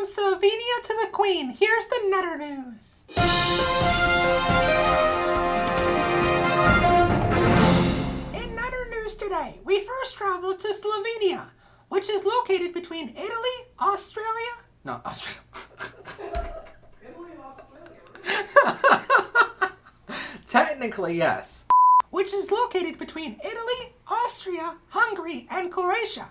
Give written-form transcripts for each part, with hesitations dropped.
Slovenia to the Queen, here's the Nutter News. In Nutter News today, we first traveled to Slovenia, which is located between Italy, Australia... No, Australia. Italy and Australia, really? Technically, yes. Which is located between Italy, Austria, Hungary, and Croatia,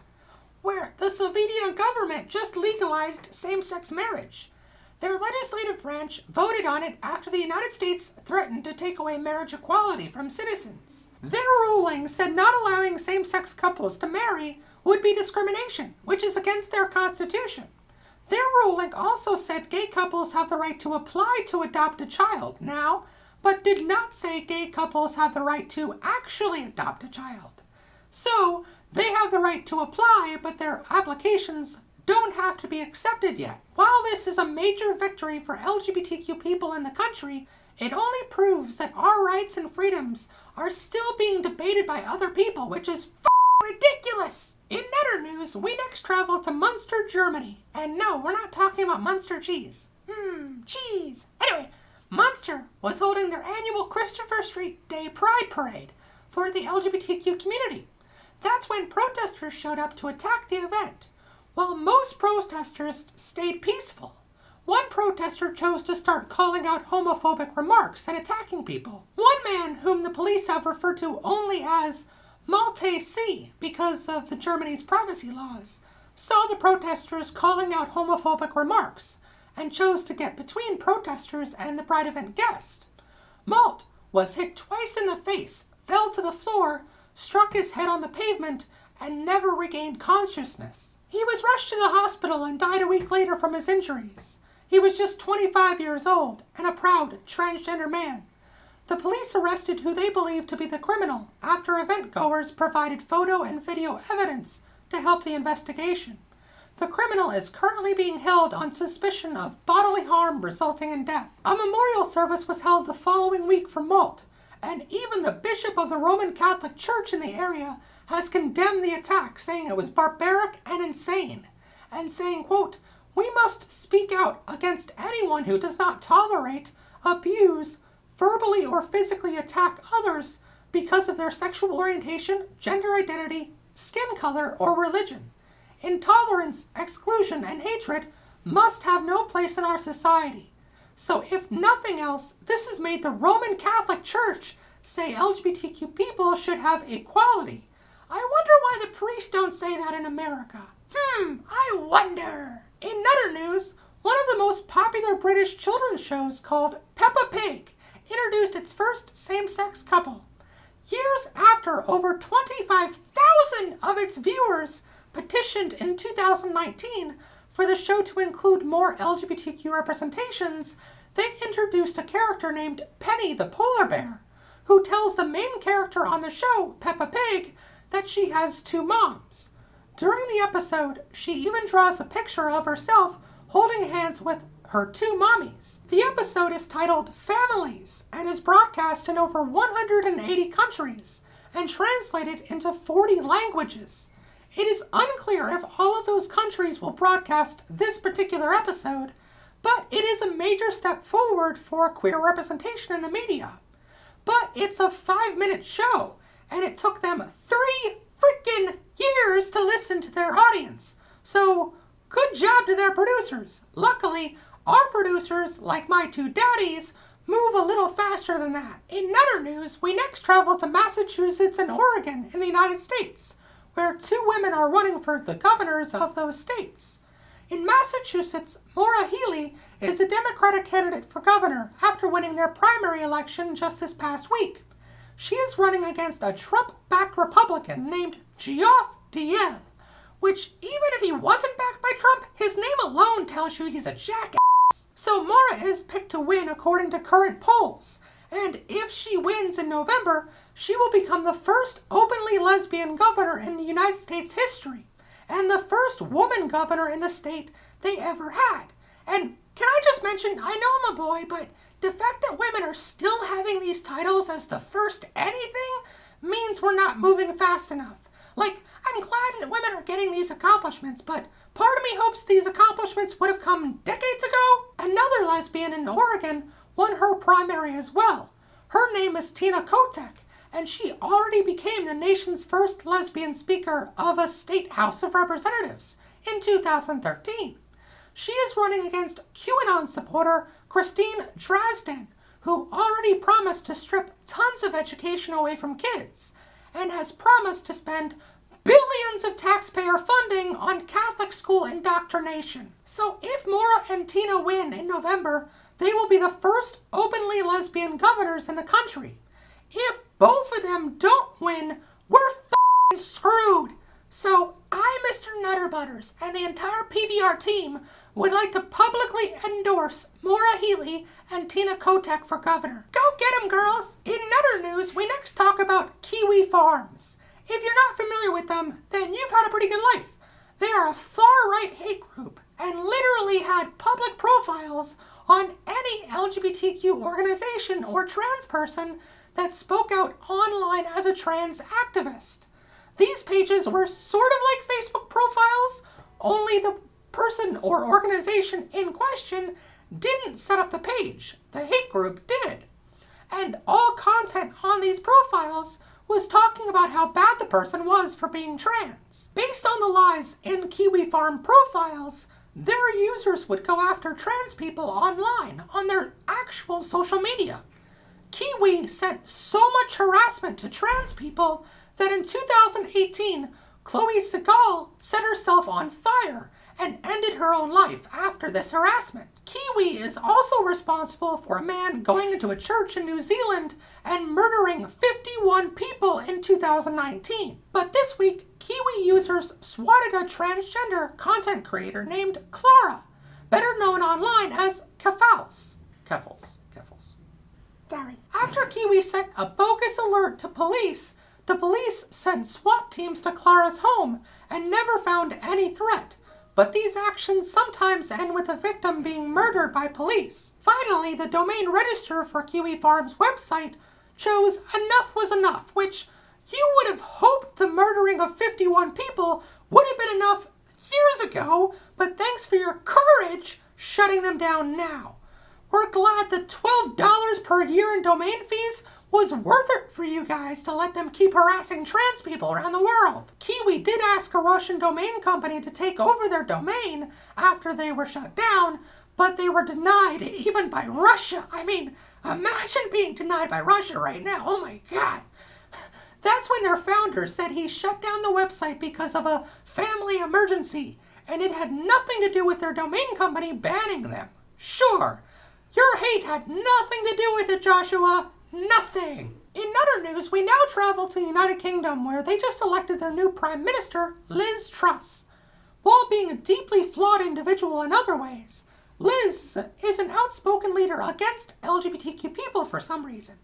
where the Slovenian government just legalized same-sex marriage. Their legislative branch voted on it after the United States threatened to take away marriage equality from citizens. Their ruling said not allowing same-sex couples to marry would be discrimination, which is against their constitution. Their ruling also said gay couples have the right to apply to adopt a child now, but did not say gay couples have the right to actually adopt a child. So, they have the right to apply, but their applications don't have to be accepted yet. While this is a major victory for LGBTQ people in the country, it only proves that our rights and freedoms are still being debated by other people, which is ridiculous. In Nutter News, we next travel to Munster, Germany. And no, we're not talking about Munster cheese. Cheese. Anyway, Munster was holding their annual Christopher Street Day Pride Parade for the LGBTQ community. That's when protesters showed up to attack the event. While most protesters stayed peaceful, one protester chose to start calling out homophobic remarks and attacking people. One man, whom the police have referred to only as Maltese because of the Germany's privacy laws, saw the protesters calling out homophobic remarks and chose to get between protesters and the Pride event guest. Malt was hit twice in the face, fell to the floor, struck his head on the pavement, and never regained consciousness. He was rushed to the hospital and died a week later from his injuries. He was just 25 years old and a proud transgender man. The police arrested who they believed to be the criminal after event-goers provided photo and video evidence to help the investigation. The criminal is currently being held on suspicion of bodily harm resulting in death. A memorial service was held the following week for Malt, and even the bishop of the Roman Catholic Church in the area has condemned the attack, saying it was barbaric and insane, and saying, quote, "We must speak out against anyone who does not tolerate, abuse, verbally or physically attack others because of their sexual orientation, gender identity, skin color, or religion. Intolerance, exclusion, and hatred must have no place in our society. So if nothing else, this has made the Roman Catholic Church say LGBTQ people should have equality. I wonder why the priests don't say that in America. I wonder." In Nutter News, one of the most popular British children's shows called Peppa Pig introduced its first same-sex couple. Years after over 25,000 of its viewers petitioned in 2019 for the show to include more LGBTQ representations, they introduced a character named Penny the polar bear, who tells the main character on the show, Peppa Pig, that she has two moms. During the episode, she even draws a picture of herself holding hands with her two mommies. The episode is titled Families and is broadcast in over 180 countries and translated into 40 languages. It is unclear if all of those countries will broadcast this particular episode, but it is a major step forward for queer representation in the media. But it's a 5-minute show, and it took them 3 freaking years to listen to their audience. So, good job to their producers. Luckily, our producers, like my two daddies, move a little faster than that. In Nutter News, we next travel to Massachusetts and Oregon in the United States, where 2 women are running for the governors of those states. In Massachusetts, Maura Healey is the Democratic candidate for governor after winning their primary election just this past week. She is running against a Trump-backed Republican named Geoff Diehl, which, even if he wasn't backed by Trump, his name alone tells you he's a jackass. So Maura is picked to win according to current polls, and if she wins in November, she will become the first openly lesbian governor in the United States history, and the first woman governor in the state they ever had. And can I just mention, I know I'm a boy, but the fact that women are still having these titles as the first anything means we're not moving fast enough. Like, I'm glad that women are getting these accomplishments, but Part of me hopes these accomplishments would have come decades ago. Another lesbian in Oregon won her primary as well. Her name is Tina Kotek, and she already became the nation's first lesbian speaker of a state House of Representatives in 2013. She is running against QAnon supporter Christine Drazdan, who already promised to strip tons of education away from kids, and has promised to spend billions of taxpayer funding on Catholic school indoctrination. So if Maura and Tina win in November, they will be the first openly lesbian governors in the country. If both of them don't win, we're f***ing screwed. So I, Mr. Nutterbutters, and the entire PBR team would like to publicly endorse Maura Healey and Tina Kotek for governor. Go get 'em, girls! In Nutter news, we next talk about Kiwi Farms. If you're not familiar with them, then you've had a pretty good life. They are a far-right hate group and literally had public profiles on any LGBTQ organization or trans person that spoke out online as a trans activist. These pages were sort of like Facebook profiles, only the person or organization in question didn't set up the page. The hate group did. And all content on these profiles was talking about how bad the person was for being trans. Based on the lies in Kiwi Farm profiles, their users would go after trans people online on their actual social media. Kiwi sent so much harassment to trans people that in 2018, Chloe Segal set herself on fire and ended her own life after this harassment. Kiwi is also responsible for a man going into a church in New Zealand and murdering 51 people in 2019. But this week, Kiwi users swatted a transgender content creator named Clara, better known online as Keffals. Sorry. After Kiwi sent a bogus alert to police, the police sent SWAT teams to Clara's home and never found any threat. But these actions sometimes end with the victim being murdered by police. Finally, the domain register for Kiwi Farms' website chose enough was enough, which you would have hoped the murdering of 51 people would have been enough years ago, but thanks for your courage shutting them down now. We're glad the $12 per year in domain fees was worth it for you guys to let them keep harassing trans people around the world. Kiwi did ask a Russian domain company to take over their domain after they were shut down, but they were denied even by Russia. I mean, imagine being denied by Russia right now. Oh my God. That's when their founder said he shut down the website because of a family emergency, and it had nothing to do with their domain company banning them. Sure, your hate had nothing to do with it, Joshua. Nothing. In other news, we now travel to the United Kingdom, where they just elected their new Prime Minister, Liz Truss. While being a deeply flawed individual in other ways, Liz is an outspoken leader against LGBTQ people for some reason.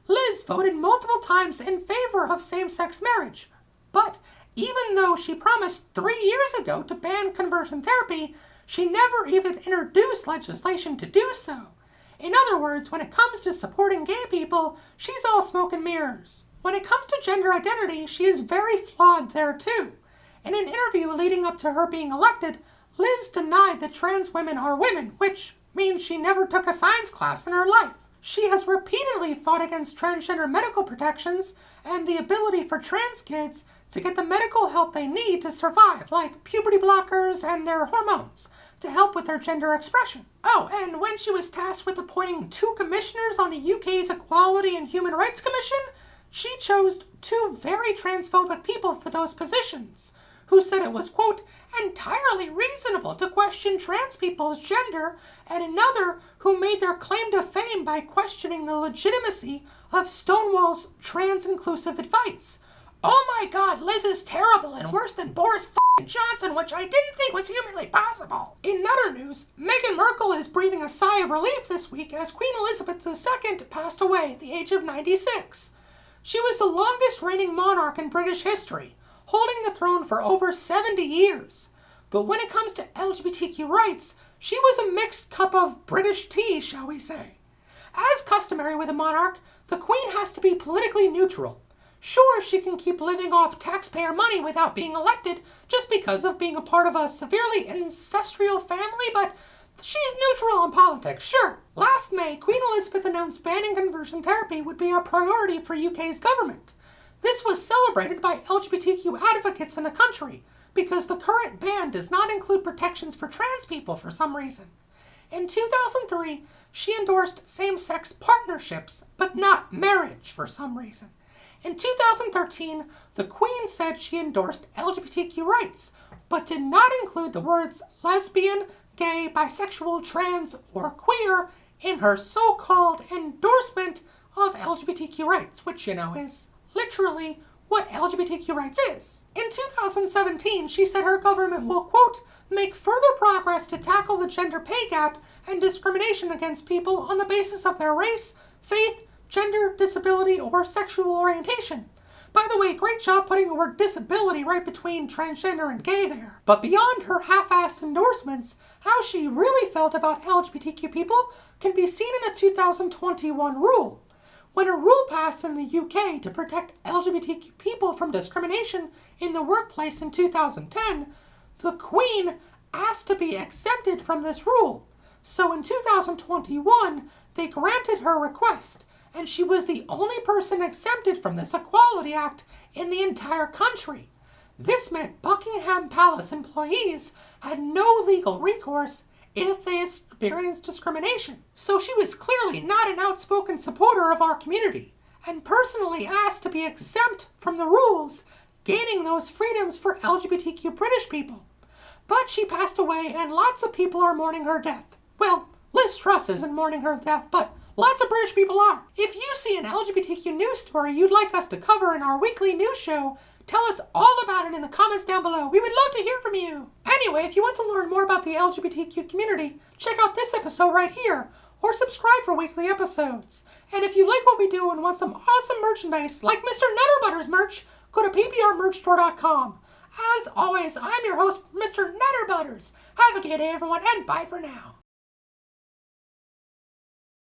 Liz voted multiple times in favor of same-sex marriage, but even though she promised 3 years ago to ban conversion therapy, she never even introduced legislation to do so. In other words, when it comes to supporting gay people, she's all smoke and mirrors. When it comes to gender identity, she is very flawed there too. In an interview leading up to her being elected, Liz denied that trans women are women, which means she never took a science class in her life. She has repeatedly fought against transgender medical protections and the ability for trans kids to get the medical help they need to survive, like puberty blockers and their hormones, to help with their gender expression. Oh, and when she was tasked with appointing 2 commissioners on the UK's Equality and Human Rights Commission, she chose 2 very transphobic people for those positions, who said it was, quote, entirely reasonable to question trans people's gender, and another who made their claim to fame by questioning the legitimacy of Stonewall's trans-inclusive advice. Oh my God, Liz is terrible and worse than Boris Johnson, which I didn't think was humanly possible. In other news, Meghan Markle is breathing a sigh of relief this week as Queen Elizabeth II passed away at the age of 96. She was the longest reigning monarch in British history, holding the throne for over 70 years. But when it comes to LGBTQ rights, she was a mixed cup of British tea, shall we say. As customary with a monarch, the Queen has to be politically neutral. Sure, she can keep living off taxpayer money without being elected just because of being a part of a severely ancestral family, but she's neutral on politics, sure. Last May, Queen Elizabeth announced banning conversion therapy would be a priority for UK's government. This was celebrated by LGBTQ advocates in the country because the current ban does not include protections for trans people for some reason. In 2003, she endorsed same-sex partnerships, but not marriage for some reason. In 2013, the Queen said she endorsed LGBTQ rights, but did not include the words lesbian, gay, bisexual, trans, or queer in her so-called endorsement of LGBTQ rights, which, is literally what LGBTQ rights is. In 2017, she said her government will, quote, make further progress to tackle the gender pay gap and discrimination against people on the basis of their race, faith, gender, disability, or sexual orientation. By the way, great job putting the word disability right between transgender and gay there. But beyond her half-assed endorsements, how she really felt about LGBTQ people can be seen in a 2021 rule. When a rule passed in the UK to protect LGBTQ people from discrimination in the workplace in 2010, the Queen asked to be exempted from this rule. So in 2021, they granted her request, and she was the only person exempted from this Equality Act in the entire country. This meant Buckingham Palace employees had no legal recourse if they experienced discrimination. So she was clearly not an outspoken supporter of our community, and personally asked to be exempt from the rules, gaining those freedoms for LGBTQ British people. But she passed away, and lots of people are mourning her death. Well, Liz Truss isn't mourning her death, but lots of British people are. If you see an LGBTQ news story you'd like us to cover in our weekly news show, tell us all about it in the comments down below. We would love to hear from you. Anyway, if you want to learn more about the LGBTQ community, check out this episode right here, or subscribe for weekly episodes. And if you like what we do and want some awesome merchandise like Mr. Netterbutter's merch, go to pprmerchstore.com. As always, I'm your host, Mr. Netterbutters. Have a good day, everyone, and bye for now.